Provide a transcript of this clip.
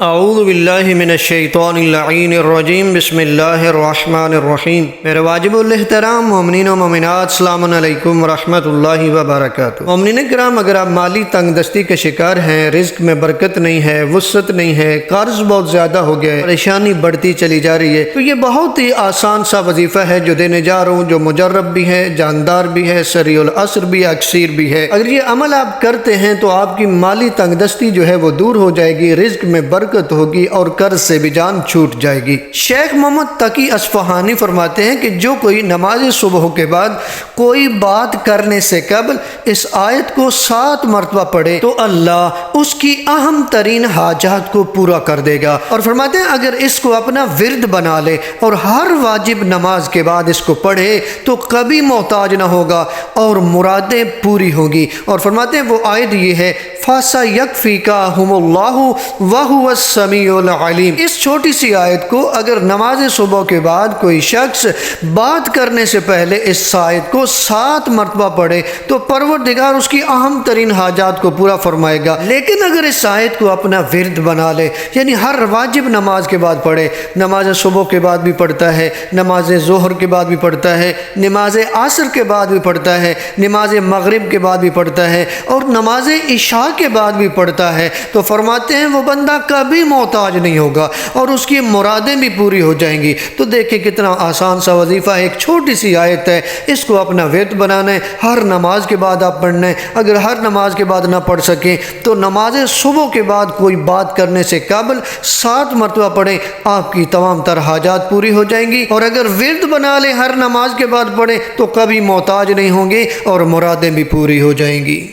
اعوذ باللہ من الشیطان اللعین الرجیم بسم اللہ الرحمن الرحیم۔ میرے واجب الاحترام مومنین و مومنات، السلام علیکم ورحمۃ اللہ وبرکاتہ۔ مومنین کرام، اگر آپ مالی تنگ دستی کے شکار ہیں، رزق میں برکت نہیں ہے، وسعت نہیں ہے، قرض بہت زیادہ ہو گیا ہے، پریشانی بڑھتی چلی جا رہی ہے، تو یہ بہت ہی آسان سا وظیفہ ہے جو دینے جا رہا ہوں، جو مجرب بھی ہے، جاندار بھی ہے، سریع العصر بھی ہے، اکثیر بھی ہے۔ اگر یہ عمل آپ کرتے ہیں تو آپ کی مالی تنگ دستی جو ہے وہ دور ہو جائے گی، رزق میں برکت ہوگی اور قرض سے بھی جان چھوٹ جائے گی۔ شیخ محمد تقی اصفہانی فرماتے ہیں کہ جو کوئی نماز صبح کے بعد کوئی بات کرنے سے قبل اس آیت کو 7 مرتبہ پڑھے تو اللہ اس کی اہم ترین حاجات کو پورا کر دے گا۔ اور فرماتے ہیں اگر اس کو اپنا ورد بنا لے اور ہر واجب نماز کے بعد اس کو پڑھے تو کبھی محتاج نہ ہوگا اور مرادیں پوری ہوگی۔ اور فرماتے ہیں وہ آیت یہ ہے فَسَيَكْفِيكَهُمُ اللَّهُ وَهُوَ السَّمِيعُ الْعَلِيمُ۔ اس چھوٹی سی آیت کو اگر نماز صبح کے بعد کوئی شخص بات کرنے سے پہلے اس آیت کو 7 مرتبہ پڑھے تو پروردگار اس کی اہم ترین حاجات کو پورا فرمائے گا۔ لیکن اگر اس آیت کو اپنا ورد بنا لے، یعنی ہر واجب نماز کے بعد پڑھے، نماز صبح کے بعد بھی پڑھتا ہے، نماز ظہر کے بعد بھی پڑھتا ہے، نماز عصر کے بعد بھی پڑھتا ہے، نماز مغرب کے بعد بھی پڑھتا ہے اور نماز عشاء کے بعد بھی پڑھتا ہے، تو فرماتے ہیں وہ بندہ کبھی محتاج نہیں ہوگا اور اس کی مرادیں بھی پوری ہو جائیں گی۔ تو دیکھیں کتنا آسان سا وظیفہ ہے، ایک چھوٹی سی آیت ہے، اس کو اپنا ورد بنانا ہے، ہر نماز کے بعد آپ پڑھنا ہے۔ اگر ہر نماز کے بعد نہ پڑھ سکیں تو نماز صبح کے بعد کوئی بات کرنے سے قبل 7 مرتبہ پڑھیں، آپ کی تمام تر حاجات پوری ہو جائیں گی۔ اور اگر ورد بنا لیں، ہر نماز کے بعد پڑھیں تو کبھی محتاج نہیں ہوں گے اور مرادیں بھی پوری ہو جائیں گی۔